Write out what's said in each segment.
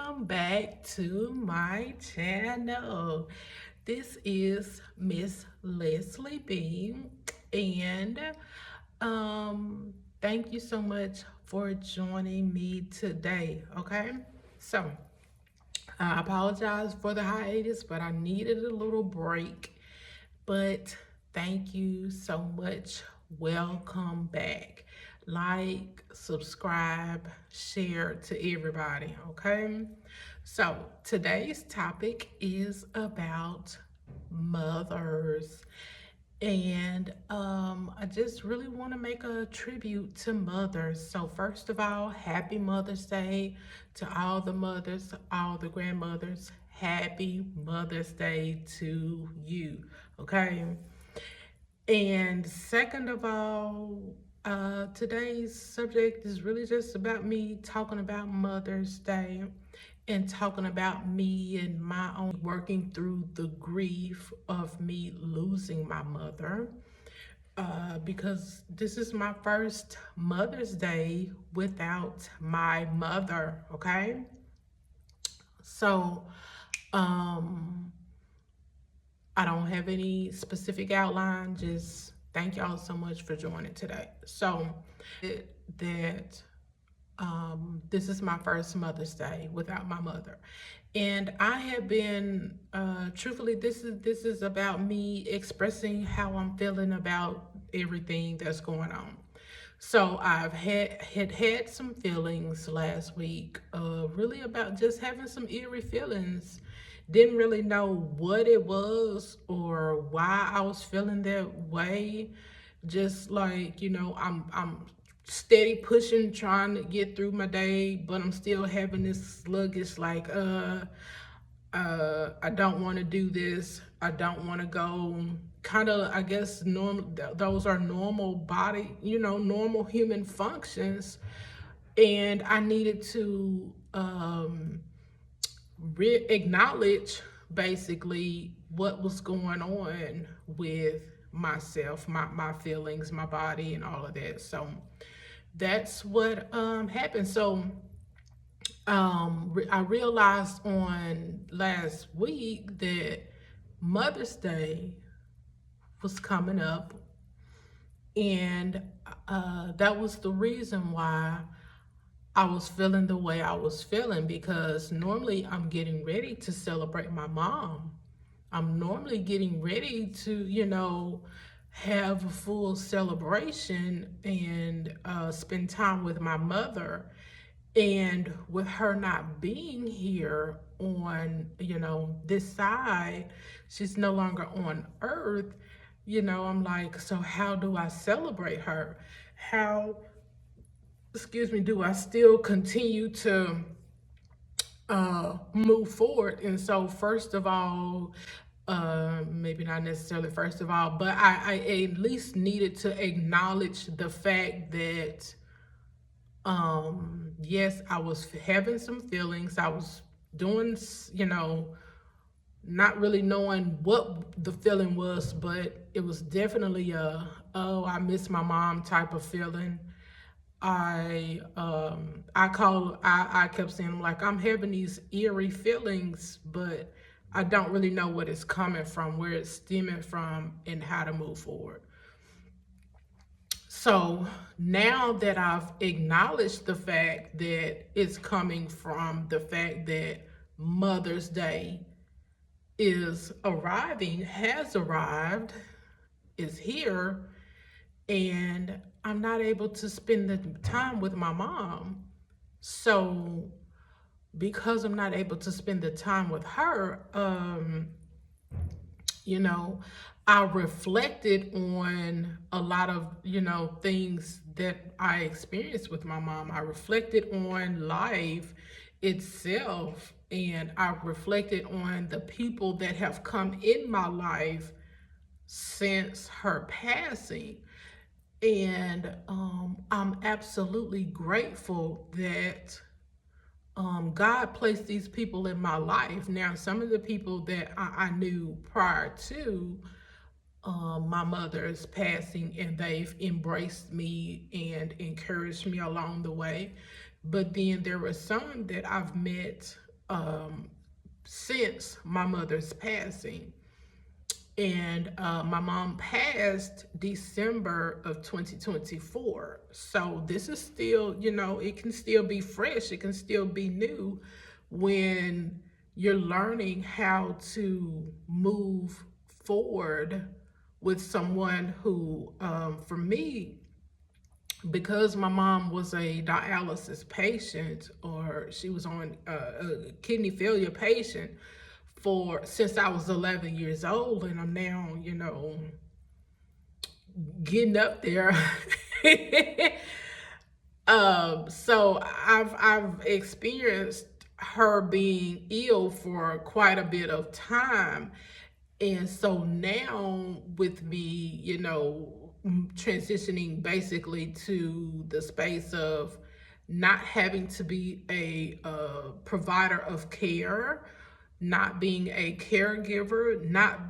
welcome back to my channel. This is Miss Leslie B, and thank you so much for joining me today. Okay, so I apologize for the hiatus, but I needed a little break. But thank you so much. Welcome back. Like, subscribe, share to everybody, okay? So today's topic is about mothers. And I just really want to make a tribute to mothers. So, first of all, happy Mother's Day to all the mothers, all the grandmothers. Happy Mother's Day to you. Okay. And second of all, today's subject is really just about me talking about Mother's Day and talking about me and my own working through the grief of me losing my mother. Because this is my first Mother's Day without my mother, okay? So, um, I don't have any specific outline, just thank y'all so much for joining today. So, that this is my first Mother's Day without my mother, and I have been truthfully. This is about me expressing how I'm feeling about everything that's going on. So I've had some feelings last week, really about just having some eerie feelings. Didn't really know what it was or why I was feeling that way. Just like, I'm steady pushing, trying to get through my day, but I'm still having this sluggish, like, I don't want to do this. I don't want to go. Kind of, I guess, normal. Those are normal body, normal human functions. And I needed to acknowledge basically what was going on with myself, my feelings, my body, and all of that. So that's what happened. So I realized on last week that Mother's Day was coming up, and that was the reason why I was feeling the way I was feeling, because normally I'm getting ready to celebrate my mom. I'm normally getting ready to, have a full celebration and spend time with my mother. And with her not being here on, this side, she's no longer on earth. I'm like, so how do I celebrate her? How, excuse me, do I still continue to move forward? And so, first of all, maybe not necessarily first of all, but I at least needed to acknowledge the fact that yes, I was having some feelings. I was doing, not really knowing what the feeling was, but it was definitely a, oh, I miss my mom type of feeling. I kept saying, like, I'm having these eerie feelings, but I don't really know what it's coming from, where it's stemming from, and how to move forward. So now that I've acknowledged the fact that it's coming from the fact that Mother's Day is arriving, has arrived, is here, and I'm not able to spend the time with my mom. So because I'm not able to spend the time with her, you know, I reflected on a lot of, things that I experienced with my mom. I reflected on life itself, and I reflected on the people that have come in my life since her passing. And I'm absolutely grateful that God placed these people in my life. Now, some of the people that I knew prior to my mother's passing, and they've embraced me and encouraged me along the way. But then there were some that I've met since my mother's passing. And my mom passed December of 2024. So this is still, it can still be fresh. It can still be new when you're learning how to move forward with someone who, for me, because my mom was a dialysis patient, or she was on a kidney failure patient for since I was 11 years old, and I'm now, getting up there. So I've experienced her being ill for quite a bit of time. And so now with me, transitioning basically to the space of not having to be a provider of care, not being a caregiver, not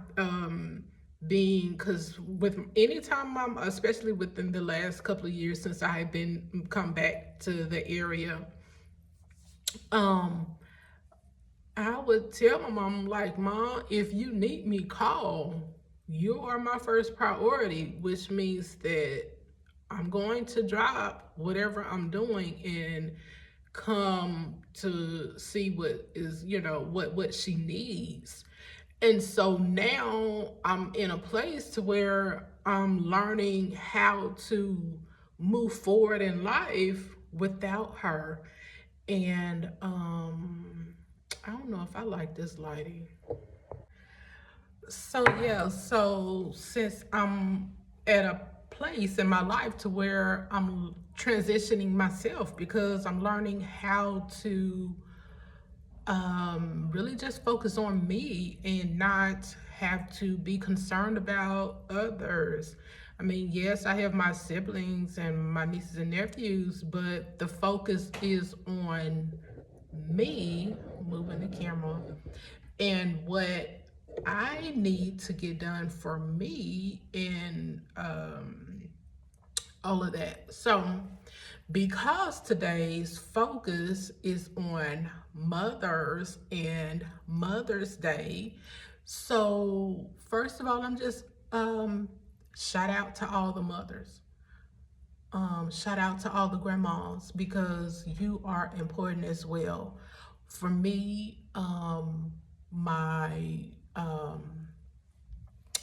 being, because with anytime I'm, especially within the last couple of years since I have been come back to the area, um, I would tell my mom, like, Mom, if you need me, call. You are my first priority, which means that I'm going to drop whatever I'm doing and come to see what is, what she needs. And so now I'm in a place to where I'm learning how to move forward in life without her. And I don't know if I like this lighting. So yeah, so since I'm at a place in my life to where I'm transitioning myself, because I'm learning how to really just focus on me and not have to be concerned about others. I mean, yes, I have my siblings and my nieces and nephews, but the focus is on me, moving the camera, and what I need to get done for me, and all of that. So, because today's focus is on mothers and Mother's Day, so first of all, I'm just shout out to all the mothers. Shout out to all the grandmas, because you are important as well. For me, my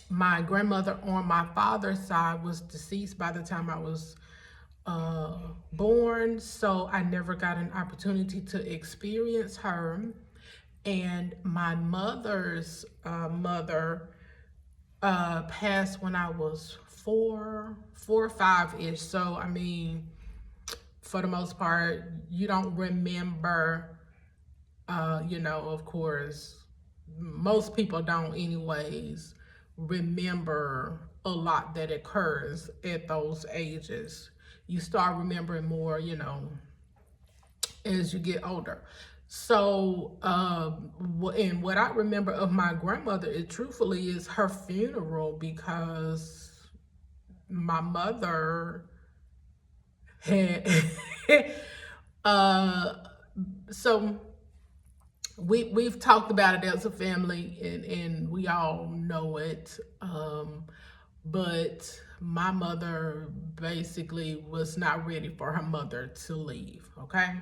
my grandmother on my father's side was deceased by the time I was born, so I never got an opportunity to experience her. And my mother's mother passed when I was four or five ish. So I mean, for the most part, you don't remember. Of course, most people don't, anyways, remember a lot that occurs at those ages. You start remembering more, as you get older. So, and what I remember of my grandmother, it truthfully is her funeral, because my mother had, so we've talked about it as a family, and we all know it. But my mother basically was not ready for her mother to leave. Okay,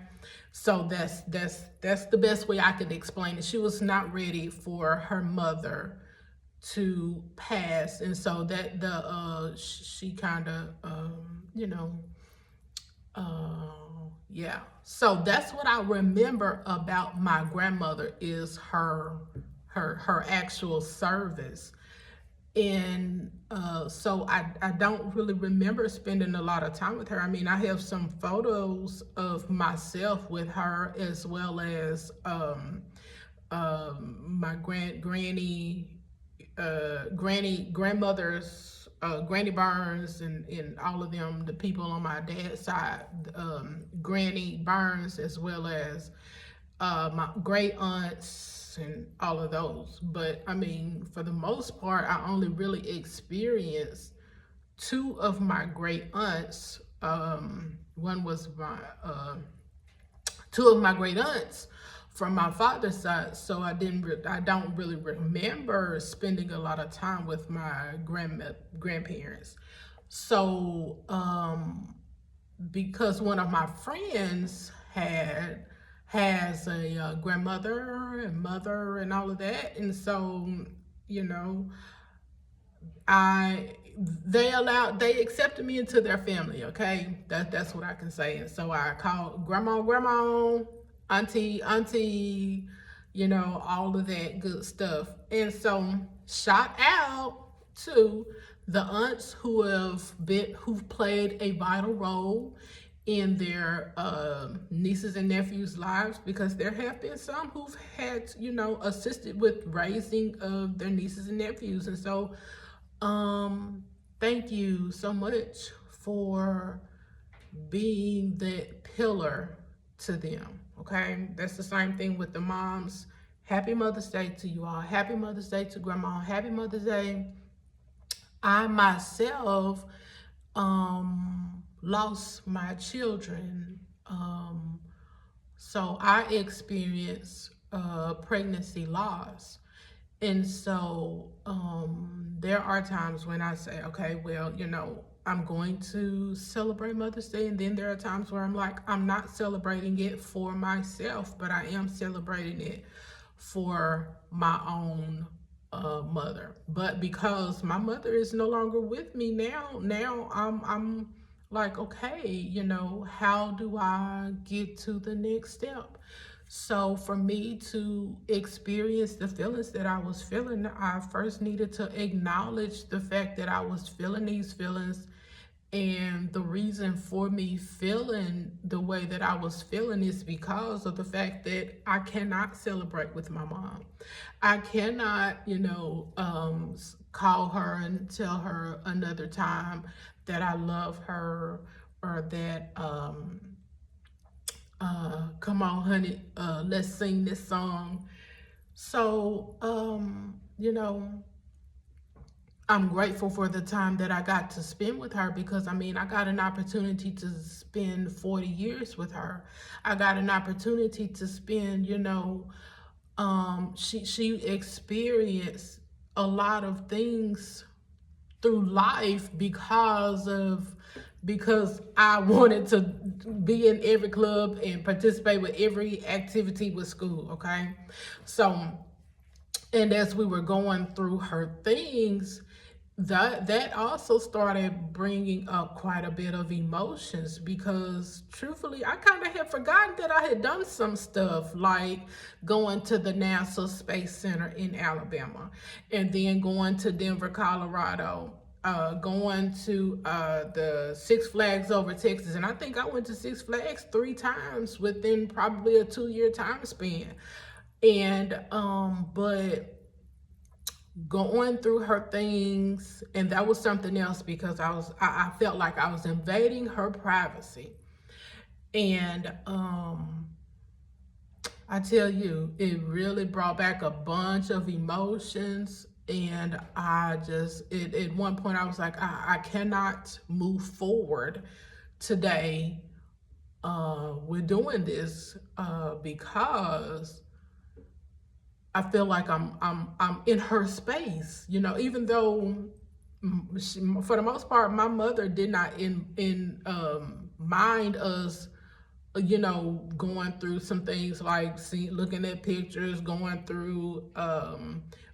so that's the best way I could explain it. She was not ready for her mother to pass, and so that she kind of yeah. So that's what I remember about my grandmother, is her actual service. And so I don't really remember spending a lot of time with her. I mean, I have some photos of myself with her, as well as my grandmother's Granny Burns, and all of them, the people on my dad's side, Granny Burns, as well as my great aunts and all of those. But I mean, for the most part, I only really experienced two of my great aunts. One was two of my great aunts from my father's side, so I don't really remember spending a lot of time with my grandparents. So because one of my friends has a grandmother and mother and all of that, and so you know I they accepted me into their family. Okay, that's what I can say. And so I called grandma, auntie, all of that good stuff. And so shout out to the aunts who've played a vital role in their nieces and nephews' lives, because there have been some who've had, assisted with raising of their nieces and nephews. And so thank you so much for being that pillar to them. Okay, that's the same thing with the moms. Happy Mother's Day to you all. Happy Mother's Day to Grandma. Happy Mother's Day. I myself lost my children. So I experienced pregnancy loss. And so there are times when I say, okay, well, I'm going to celebrate Mother's Day. And then there are times where I'm like, I'm not celebrating it for myself, but I am celebrating it for my own mother. But because my mother is no longer with me now I'm like, okay, how do I get to the next step? So for me to experience the feelings that I was feeling, I first needed to acknowledge the fact that I was feeling these feelings. And the reason for me feeling the way that I was feeling is because of the fact that I cannot celebrate with my mom. I cannot, call her and tell her another time that I love her, or that, come on, honey, let's sing this song. So, I'm grateful for the time that I got to spend with her, because I got an opportunity to spend 40 years with her. I got an opportunity to spend, she experienced a lot of things through life because I wanted to be in every club and participate with every activity with school, okay? So, and as we were going through her things, that also started bringing up quite a bit of emotions, because truthfully I kind of had forgotten that I had done some stuff, like going to the NASA Space Center in Alabama, and then going to Denver, Colorado, going to the Six Flags over Texas. And I think I went to Six Flags 3 times within probably a 2-year time span. And but going through her things, and that was something else, because I felt like I was invading her privacy. And I tell you, it really brought back a bunch of emotions. And at one point I was like, I cannot move forward today with doing this, because I feel like I'm in her space, even though for the most part my mother did not mind us, going through some things, like looking at pictures, going through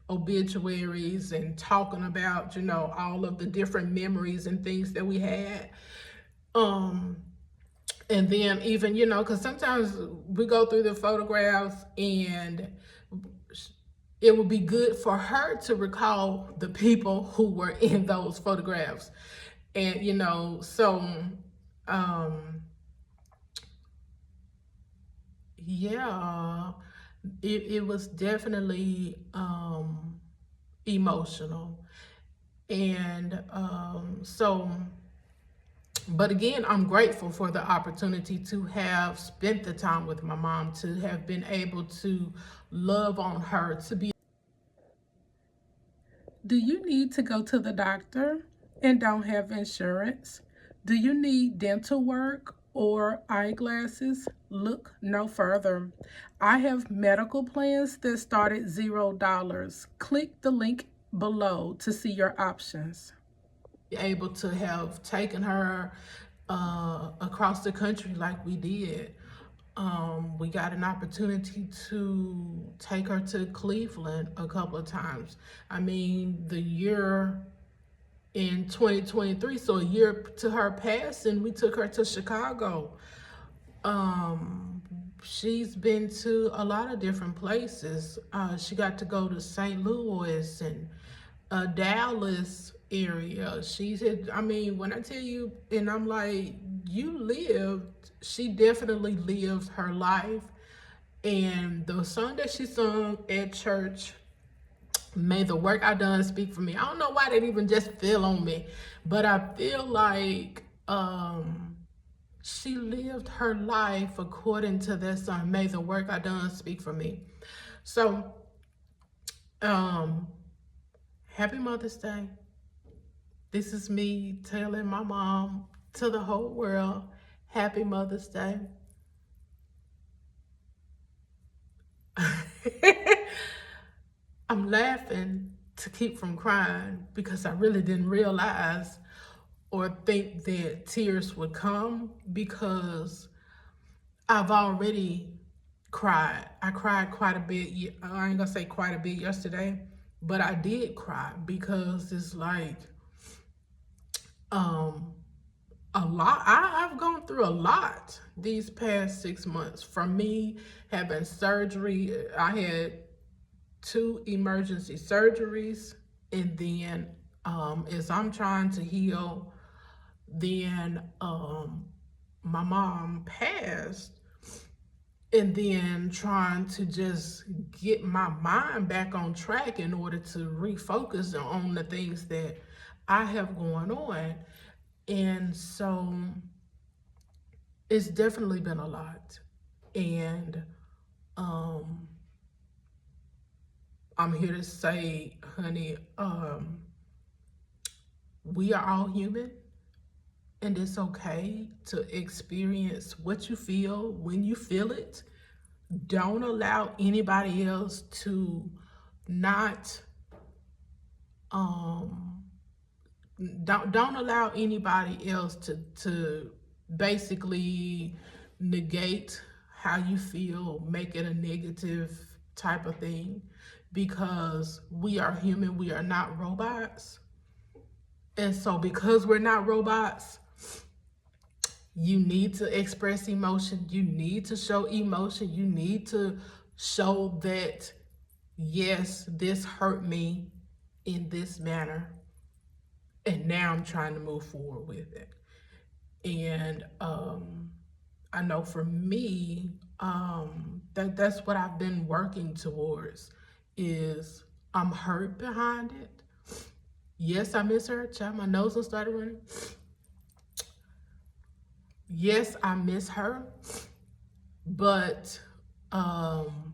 obituaries, and talking about, all of the different memories and things that we had. And then even, because sometimes we go through the photographs, and it would be good for her to recall the people who were in those photographs. And, so, yeah, it was definitely emotional. And so, but again, I'm grateful for the opportunity to have spent the time with my mom, to have been able to love on her, to be. Do you need to go to the doctor and don't have insurance? Do you need dental work or eyeglasses, look no further. I have medical plans that start at $0. Click the link below to see your options. Able to have taken her across the country like we did. We got an opportunity to take her to Cleveland a couple of times. I mean, the year in 2023, so a year to her passing, we took her to Chicago. Um, she's been to a lot of different places. She got to go to St. Louis and Dallas area. She said, I mean, when I tell you, and I'm like, you lived, she definitely lived her life. And the song that she sung at church, May the Work I Done Speak for Me. I don't know why that even just fell on me, but I feel like she lived her life according to that song, May the Work I Done Speak for Me. So, um, happy Mother's Day. This is me telling my mom to the whole world, happy Mother's Day. I'm laughing to keep from crying because I really didn't realize or think that tears would come because I've already cried. I cried quite a bit. I ain't gonna say quite a bit yesterday, but I did cry because it's like um a lot. I've gone through a lot these past 6 months. From me having surgery, I had two emergency surgeries, and then as I'm trying to heal, then my mom passed, and then trying to just get my mind back on track in order to refocus on the things that I have going on. And so it's definitely been a lot. And um, I'm here to say, honey, we are all human, and it's okay to experience what you feel when you feel it. Don't allow anybody else to not um don't allow anybody else to basically negate how you feel, make it a negative type of thing, because we are human, we are not robots. And so because we're not robots, you need to express emotion, you need to show emotion, you need to show that yes, this hurt me in this manner, and now I'm trying to move forward with it. And I know for me, that's what I've been working towards. Is I'm hurt behind it. Yes, I miss her. Child, my nose will start running. Yes, I miss her, but um,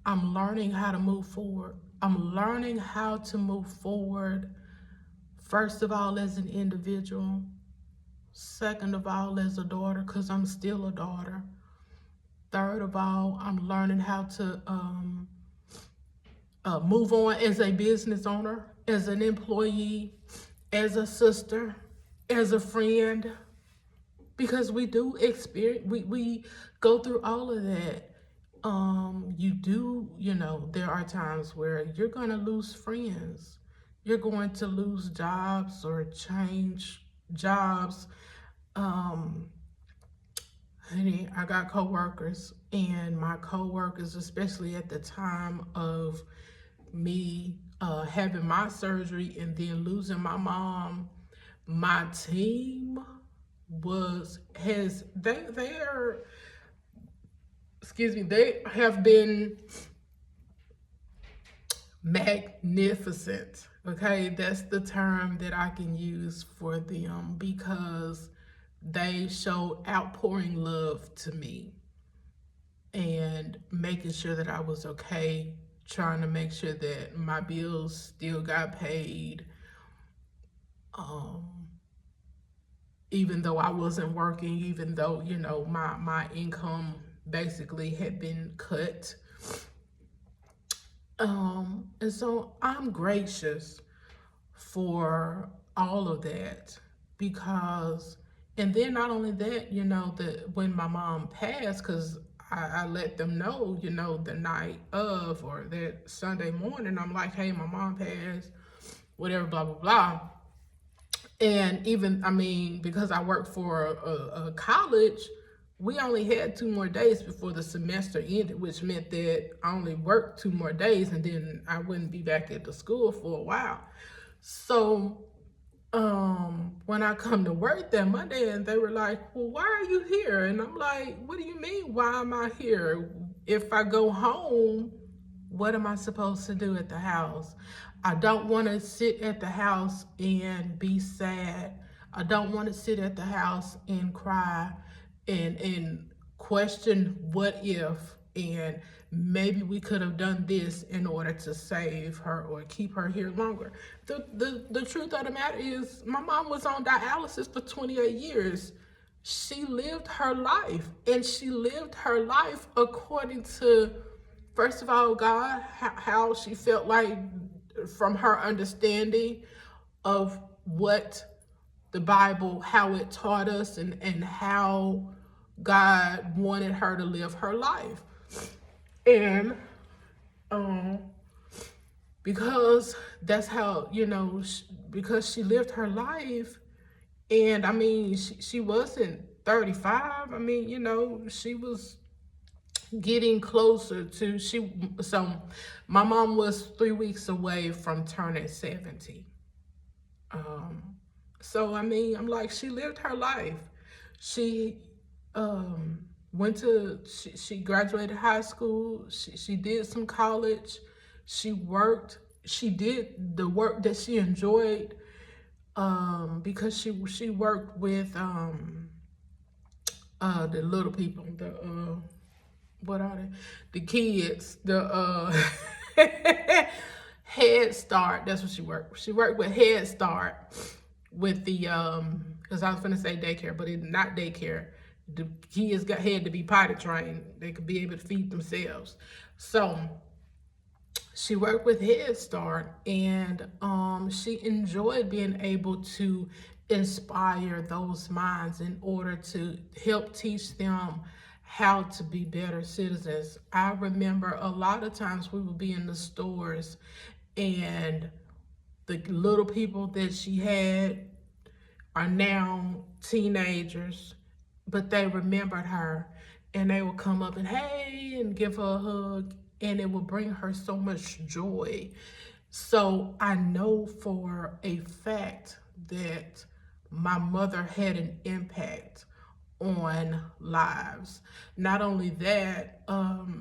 I'm learning how to move forward. I'm learning how to move forward. First of all, as an individual. Second of all, as a daughter, because I'm still a daughter. Third of all, I'm learning how to move on as a business owner, as an employee, as a sister, as a friend, because we do experience, we go through all of that. You do, there are times where you're going to lose friends, you're going to lose jobs or change jobs. um Honey, I got coworkers, and my coworkers, especially at the time of me having my surgery and then losing my mom, my team was has they're excuse me, they have been magnificent. Okay, that's the term that I can use for them, because they show outpouring love to me and making sure that I was okay, trying to make sure that my bills still got paid. Um, even though I wasn't working, even though, you know, my income basically had been cut. And so I'm gracious for all of that because, and then not only that, you know, that when my mom passed, because I let them know, you know, the night of or that Sunday morning, I'm like, hey, my mom passed, whatever, blah, blah, blah. And even, I mean, because I worked for a college, we only had 2 more days before the semester ended, which meant that I only worked 2 more days and then I wouldn't be back at the school for a while. So when I come to work that Monday and they were like, well, why are you here? And I'm like, what do you mean, why am I here? If I go home, what am I supposed to do at the house? I don't want to sit at the house and be sad. I don't want to sit at the house and cry and question what if, and maybe we could have done this in order to save her or keep her here longer. The truth of the matter is my mom was on dialysis for 28 years. She lived her life, and she lived her life according to, first of all, God, how she felt like from her understanding of what the Bible, how it taught us, and how God wanted her to live her life. And because that's how, you know, because she lived her life, and I mean, she wasn't 35. I mean, you know, she was getting closer to, so my mom was 3 weeks away from turning 70. So I mean, I'm like, she lived her life. She she graduated high school. She did some college. She worked. She did the work that she enjoyed because she worked with the little people, the what are they? The kids, the Head Start. That's what she worked. She worked with Head Start with the because I was gonna say daycare, but it's not daycare. The kids had to be potty trained. They could be able to feed themselves. So she worked with Head Start, and she enjoyed being able to inspire those minds in order to help teach them how to be better citizens. I remember a lot of times we would be in the stores, and the little people that she had are now teenagers, but they remembered her, and they would come up and hey and give her a hug, and it would bring her so much joy. So I know for a fact that my mother had an impact on lives. Not only that,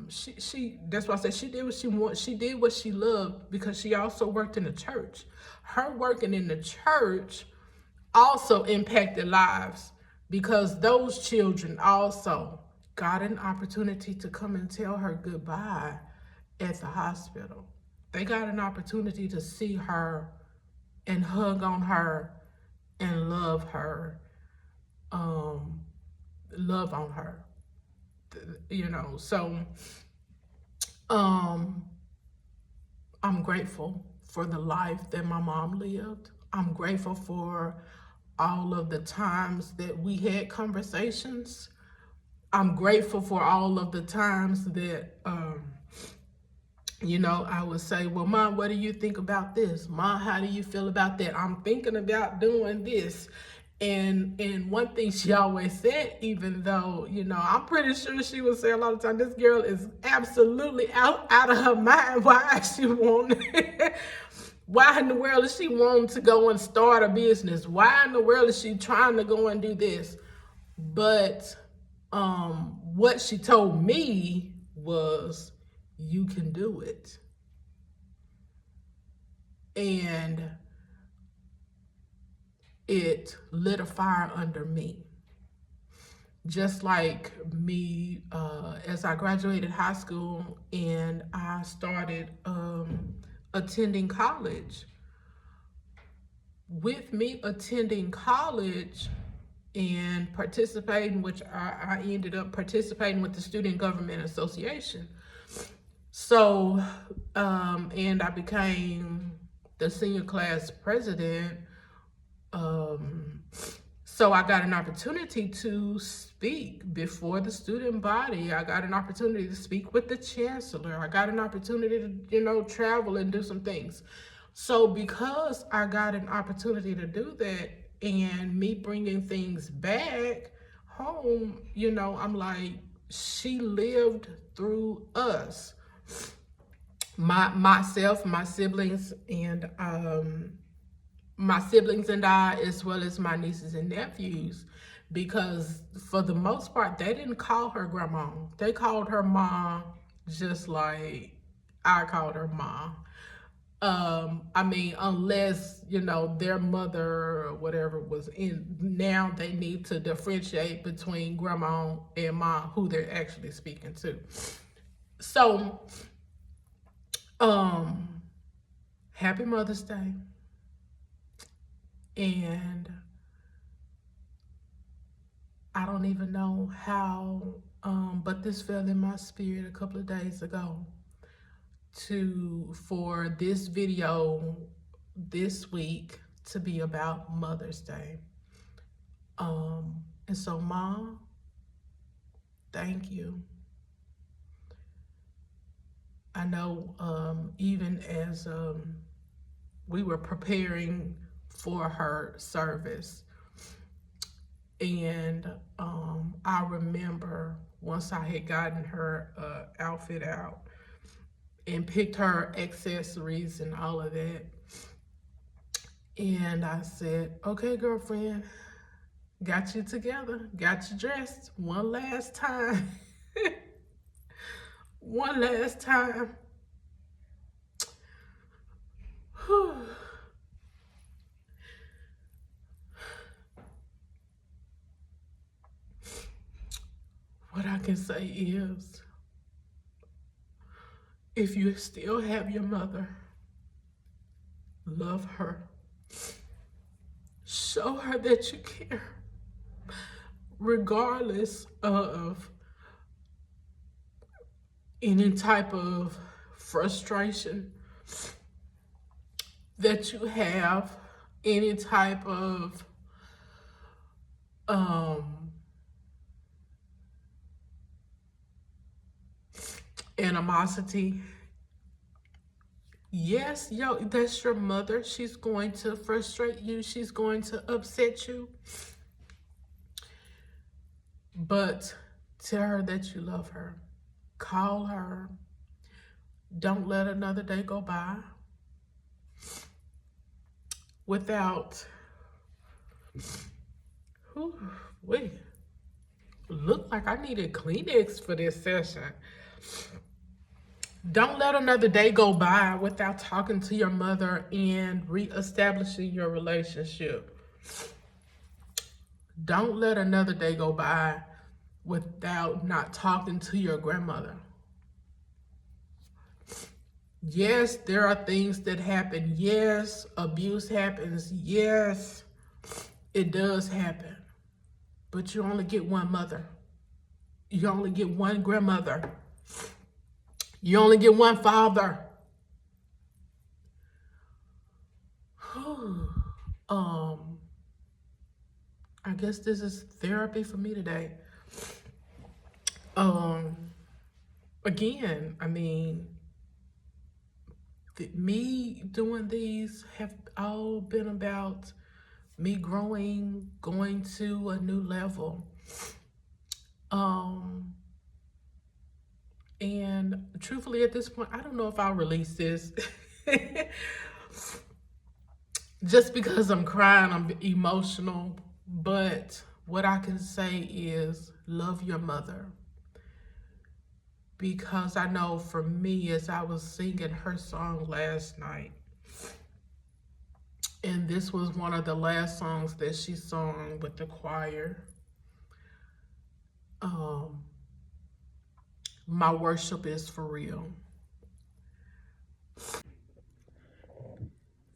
she that's why I said she did what she wanted. She did what she loved because she also worked in the church. Her working in the church also impacted lives because those children also got an opportunity to come and tell her goodbye at the hospital. They got an opportunity to see her and hug on her and love her, love on her, you know. So I'm grateful for the life that my mom lived. I'm grateful for all of the times that we had conversations. I'm grateful for all of the times that you know, I would say, well, Mom, what do you think about this? Mom, how do you feel about that? I'm thinking about doing this. And one thing she always said, even though, you know, I'm pretty sure she would say a lot of times, this girl is absolutely out of her mind. Why she why in the world is she wanting to go and start a business? Why in the world is she trying to go and do this? But what she told me was, you can do it. And it lit a fire under me. Just like me, as I graduated high school and I started attending college. With me attending college, and participating, which I ended up participating with the Student Government Association. So, and I became the senior class president. Um, so I got an opportunity to speak before the student body. I got an opportunity to speak with the chancellor. I got an opportunity to, travel and do some things. So because I got an opportunity to do that and me bringing things back home, I'm like, she lived through us. Myself, my siblings and I, as well as my nieces and nephews, because for the most part, they didn't call her grandma. They called her mom, just like I called her mom. I mean, unless, their mother or whatever was in, now they need to differentiate between grandma and mom, who they're actually speaking to. So, happy Mother's Day. And I don't even know how, but this fell in my spirit a couple of days ago for this video this week to be about Mother's Day. And so, Mom, thank you. I know even as we were preparing for her service, and I remember once I had gotten her outfit out and picked her accessories and all of that, and I said, okay, girlfriend, got you together, got you dressed one last time. One last time. Whew. What I can say is, if you still have your mother, love her. Show her that you care, regardless of any type of frustration that you have, any type of animosity. Yes, that's your mother. She's going to frustrate you. She's going to upset you. But tell her that you love her. Call her. Don't let another day go by without, wait, look like I needed Kleenex for this session. Don't let another day go by without talking to your mother and reestablishing your relationship. Don't let another day go by without not talking to your grandmother. Yes, there are things that happen. Yes, abuse happens. Yes, it does happen. But you only get one mother. You only get one grandmother. You only get one father. I guess this is therapy for me today. Again, I mean, me doing these have all been about me growing, going to a new level. And truthfully, at this point, I don't know if I'll release this. Just because I'm crying, I'm emotional. But what I can say is love your mother. Because I know for me, as I was singing her song last night, and this was one of the last songs that she sang with the choir, my worship is for real.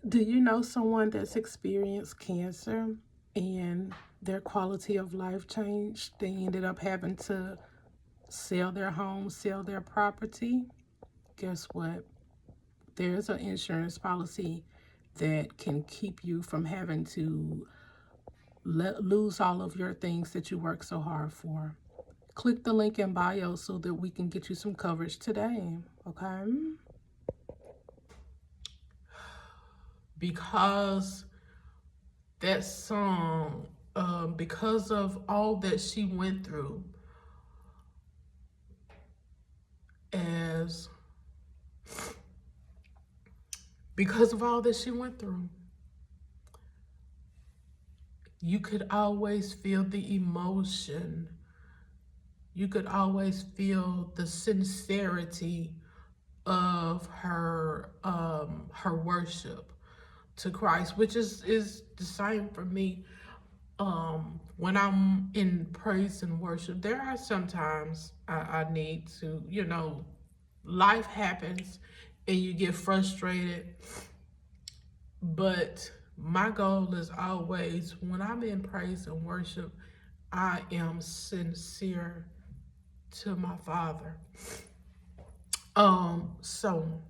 Do you know someone that's experienced cancer and their quality of life changed. They ended up having to sell their home, sell their property. Guess what? There's an insurance policy that can keep you from having to lose all of your things that you work so hard for. Click the link in bio so that we can get you some coverage today, okay? Because that song, because of all that she went through, because of all that she went through, you could always feel the emotion. You could always feel the sincerity of her worship to Christ, which is the same for me. When I'm in praise and worship, there are sometimes I need to, life happens and you get frustrated. But my goal is always, when I'm in praise and worship, I am sincere to my Father. So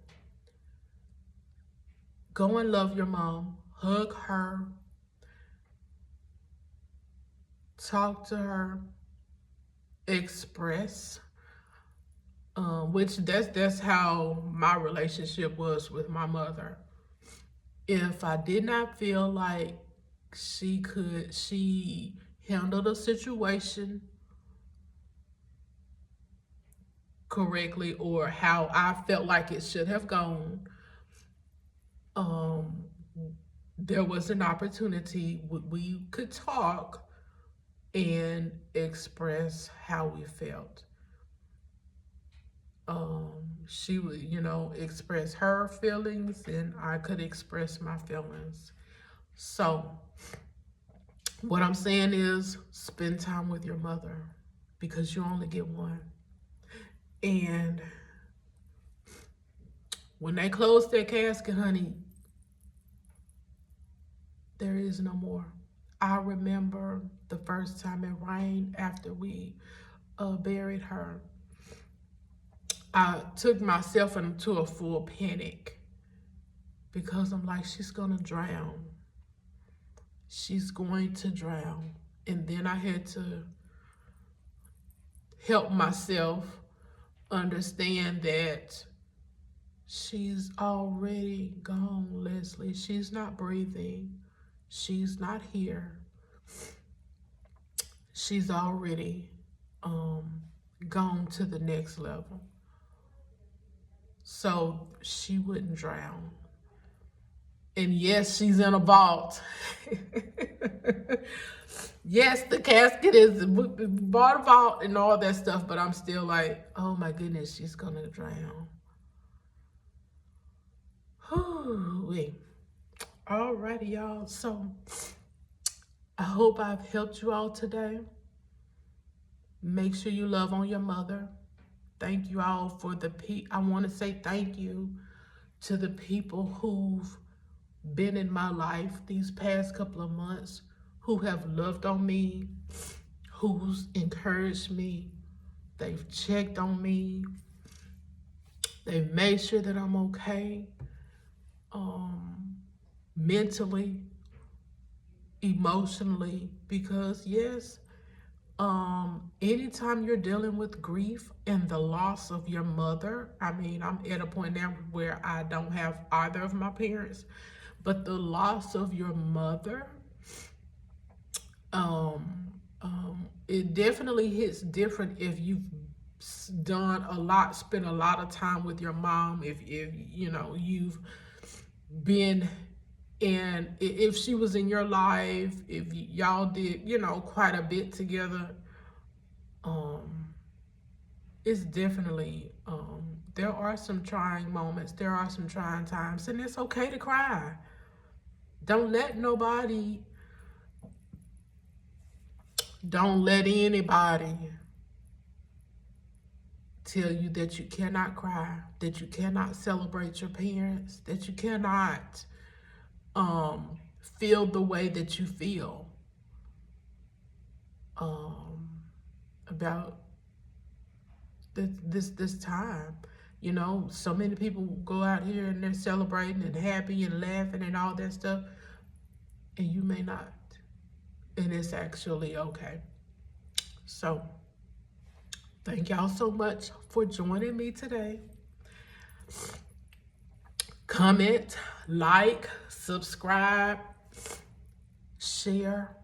go and love your mom, hug her, talk to her, express, which that's how my relationship was with my mother. If I did not feel like she handled a situation correctly, or how I felt like it should have gone, there was an opportunity we could talk and express how we felt. She would, express her feelings and I could express my feelings. So what I'm saying is, spend time with your mother, because you only get one. And when they close their casket, honey, there is no more. I remember the first time it rained after we buried her. I took myself into a full panic, because I'm like, she's gonna drown. She's going to drown. And then I had to help myself understand that she's already gone, Leslie. She's not breathing. She's not here. She's already gone to the next level. So she wouldn't drown. And yes, she's in a vault. Yes, the casket is bought a vault and all that stuff, but I'm still like, oh my goodness, she's gonna drown. Whew. Alrighty, y'all. So I hope I've helped you all today. Make sure you love on your mother. Thank you all for I want to say thank you to the people who've been in my life these past couple of months, who have loved on me, who's encouraged me. They've checked on me. They've made sure that I'm okay, mentally, emotionally, because yes, anytime you're dealing with grief and the loss of your mother, I mean, I'm at a point now where I don't have either of my parents, but the loss of your mother, it definitely hits different if you've spent a lot of time with your mom, if you've been in, if she was in your life, if y'all did, quite a bit together. It's definitely, there are some trying moments, there are some trying times, and it's okay to cry. Don't let anybody tell you that you cannot cry, that you cannot celebrate your parents, that you cannot feel the way that you feel. about this time. You know, so many people go out here and they're celebrating and happy and laughing and all that stuff, and you may not. And it's actually okay. So, thank y'all so much for joining me today. Comment, like, subscribe, share,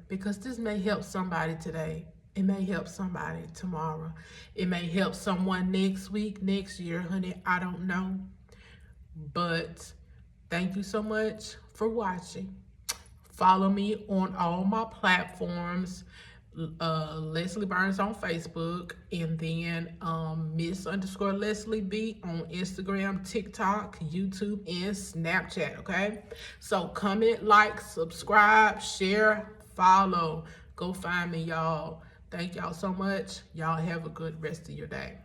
because this may help somebody today. It may help somebody tomorrow. It may help someone next week, next year, honey. I don't know. But thank you so much for watching. Follow me on all my platforms. Leslie Burns on Facebook, and then Miss_Leslie B on Instagram, TikTok, YouTube, and Snapchat. Okay, so comment, like, subscribe, share, follow. Go find me, y'all. Thank y'all so much. Y'all have a good rest of your day.